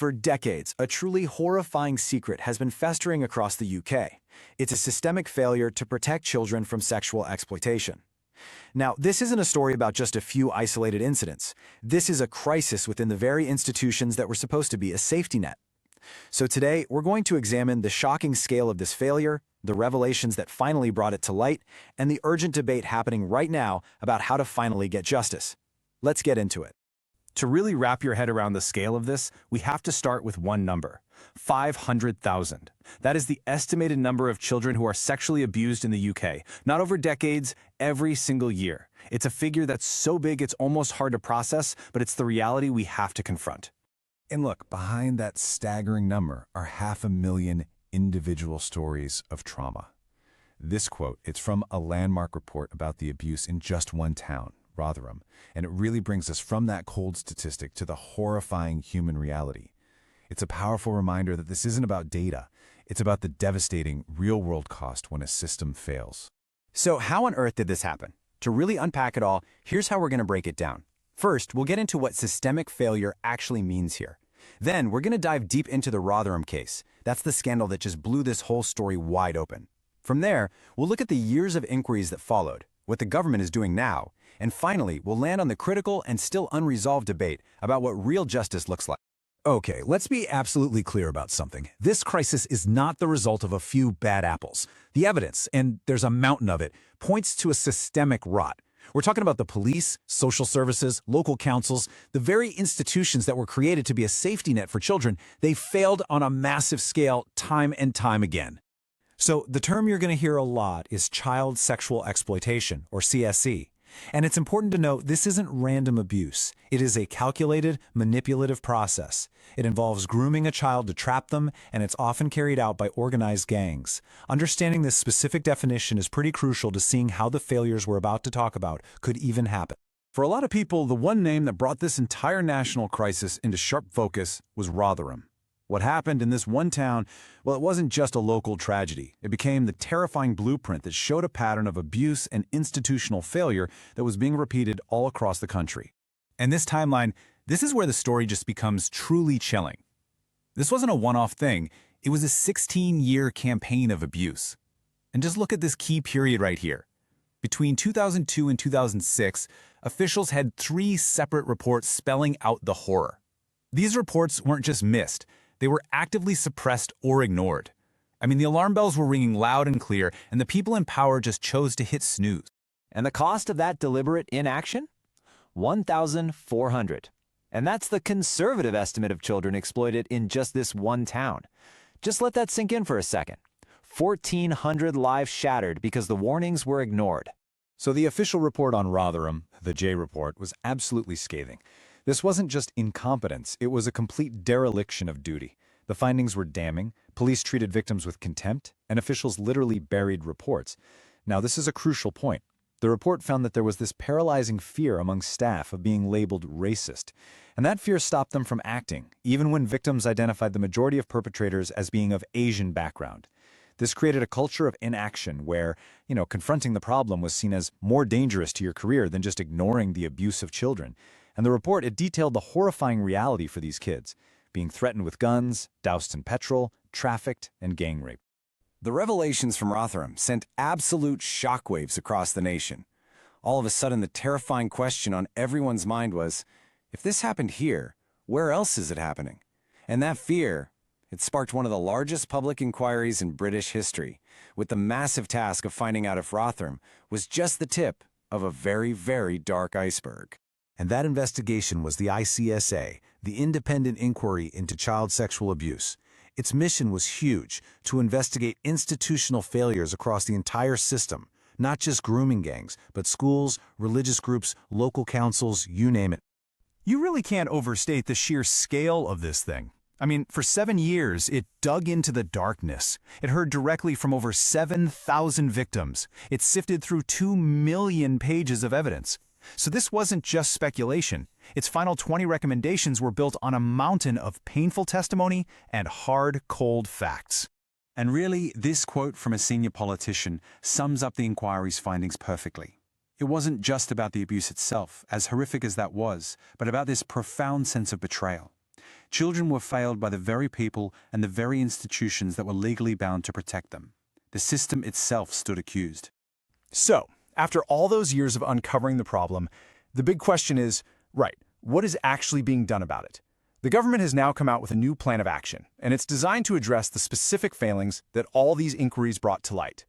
For decades, a truly horrifying secret has been festering across the UK. It's a systemic failure to protect children from sexual exploitation. Now, this isn't a story about just a few isolated incidents. This is a crisis within the very institutions that were supposed to be a safety net. So today, we're going to examine the shocking scale of this failure, the revelations that finally brought it to light, and the urgent debate happening right now about how to finally get justice. Let's get into it. To really wrap your head around the scale of this, we have to start with one number: 500,000. That is the estimated number of children who are sexually abused in the UK, not over decades, every single year. It's a figure that's so big it's almost hard to process, but it's the reality we have to confront. And look, behind that staggering number are 500,000 individual stories of trauma. This quote, it's from a landmark report about the abuse in just one town, Rotherham, and it really brings us from that cold statistic to the horrifying human reality. It's a powerful reminder that this isn't about data. It's about the devastating real-world cost when a system fails. So how on earth did this happen? To really unpack it all, here's how we're going to break it down. First, we'll get into what systemic failure actually means here. Then, we're going to dive deep into the Rotherham case. That's the scandal that just blew this whole story wide open. From there, we'll look at the years of inquiries that followed, what the government is doing now, and finally, we'll land on the critical and still unresolved debate about what real justice looks like. Okay, let's be absolutely clear about something. This crisis is not the result of a few bad apples. The evidence, and there's a mountain of it, points to a systemic rot. We're talking about the police, social services, local councils, the very institutions that were created to be a safety net for children. They failed on a massive scale time and time again. So the term you're going to hear a lot is child sexual exploitation, or CSE. And it's important to note this isn't random abuse. It is a calculated, manipulative process. It involves grooming a child to trap them, and it's often carried out by organized gangs. Understanding this specific definition is pretty crucial to seeing how the failures we're about to talk about could even happen. For a lot of people, the one name that brought this entire national crisis into sharp focus was Rotherham. What happened in this one town, well, it wasn't just a local tragedy. It became the terrifying blueprint that showed a pattern of abuse and institutional failure that was being repeated all across the country. And this timeline, this is where the story just becomes truly chilling. This wasn't a one-off thing. It was a 16-year campaign of abuse. And just look at this key period right here. Between 2002 and 2006, officials had 3 separate reports spelling out the horror. These reports weren't just missed. They were actively suppressed or ignored. I mean, the alarm bells were ringing loud and clear, and the people in power just chose to hit snooze. And the cost of that deliberate inaction? 1,400. And that's the conservative estimate of children exploited in just this one town. Just let that sink in for a second. 1,400 lives shattered because the warnings were ignored. So the official report on Rotherham, the J report, was absolutely scathing. This wasn't just incompetence, it was a complete dereliction of duty. The findings were damning, police treated victims with contempt, and officials literally buried reports. Now, this is a crucial point. The report found that there was this paralyzing fear among staff of being labeled racist, and that fear stopped them from acting, even when victims identified the majority of perpetrators as being of Asian background. This created a culture of inaction where, confronting the problem was seen as more dangerous to your career than just ignoring the abuse of children. And the report, it detailed the horrifying reality for these kids, being threatened with guns, doused in petrol, trafficked, and gang rape. The revelations from Rotherham sent absolute shockwaves across the nation. All of a sudden, the terrifying question on everyone's mind was, if this happened here, where else is it happening? And that fear, it sparked one of the largest public inquiries in British history, with the massive task of finding out if Rotherham was just the tip of a very, very dark iceberg. And that investigation was the ICSA, the Independent Inquiry into Child Sexual Abuse. Its mission was huge, to investigate institutional failures across the entire system, not just grooming gangs, but schools, religious groups, local councils, you name it. You really can't overstate the sheer scale of this thing. I mean, for 7 years, it dug into the darkness. It heard directly from over 7,000 victims. It sifted through 2 million pages of evidence. So this wasn't just speculation. Its final 20 recommendations were built on a mountain of painful testimony and hard, cold facts. And really, this quote from a senior politician sums up the inquiry's findings perfectly. It wasn't just about the abuse itself, as horrific as that was, but about this profound sense of betrayal. Children were failed by the very people and the very institutions that were legally bound to protect them. The system itself stood accused. So, after all those years of uncovering the problem, the big question is, right, what is actually being done about it? The government has now come out with a new plan of action, and it's designed to address the specific failings that all these inquiries brought to light.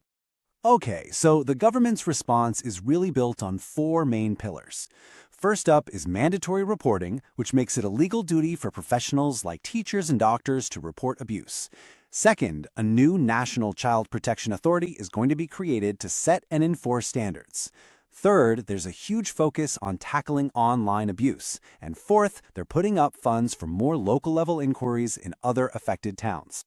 Okay, so the government's response is really built on 4 main pillars. First up is mandatory reporting, which makes it a legal duty for professionals like teachers and doctors to report abuse. Second, a new National Child Protection Authority is going to be created to set and enforce standards. Third, there's a huge focus on tackling online abuse. And fourth, they're putting up funds for more local-level inquiries in other affected towns.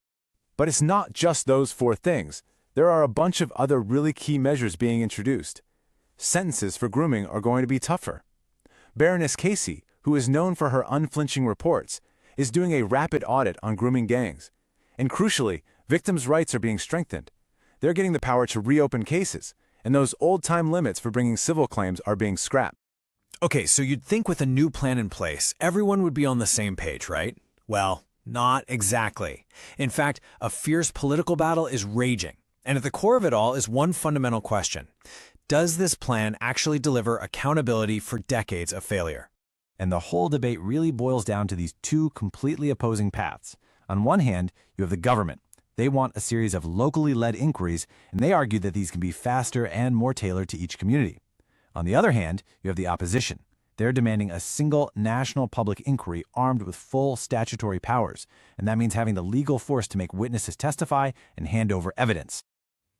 But it's not just those 4 things. There are a bunch of other really key measures being introduced. Sentences for grooming are going to be tougher. Baroness Casey, who is known for her unflinching reports, is doing a rapid audit on grooming gangs. And crucially, victims' rights are being strengthened. They're getting the power to reopen cases, and those old-time limits for bringing civil claims are being scrapped. Okay, so you'd think with a new plan in place, everyone would be on the same page, right? Well, not exactly. In fact, a fierce political battle is raging. And at the core of it all is one fundamental question. Does this plan actually deliver accountability for decades of failure? And the whole debate really boils down to these 2 completely opposing paths. On one hand, you have the government. They want a series of locally led inquiries, and they argue that these can be faster and more tailored to each community. On the other hand, you have the opposition. They're demanding a single national public inquiry armed with full statutory powers, and that means having the legal force to make witnesses testify and hand over evidence.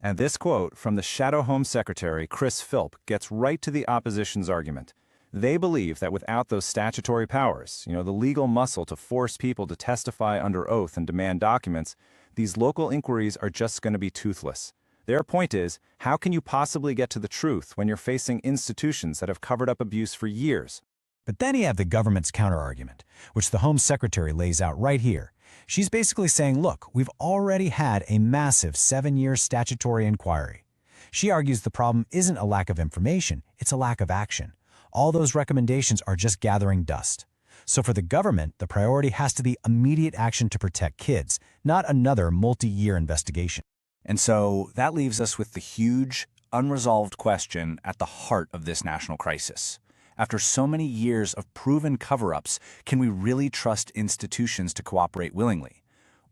And this quote from the Shadow Home Secretary, Chris Philp, gets right to the opposition's argument. They believe that without those statutory powers, the legal muscle to force people to testify under oath and demand documents, these local inquiries are just going to be toothless. Their point is, how can you possibly get to the truth when you're facing institutions that have covered up abuse for years? But then you have the government's counterargument, which the Home Secretary lays out right here. She's basically saying, look, we've already had a massive 7-year statutory inquiry. She argues the problem isn't a lack of information, it's a lack of action. All those recommendations are just gathering dust. So for the government, the priority has to be immediate action to protect kids, not another multi-year investigation. And so that leaves us with the huge, unresolved question at the heart of this national crisis. After so many years of proven cover-ups, can we really trust institutions to cooperate willingly?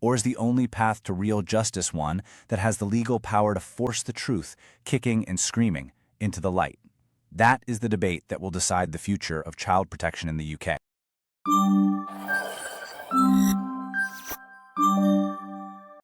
Or is the only path to real justice one that has the legal power to force the truth, kicking and screaming, into the light? That is the debate that will decide the future of child protection in the UK.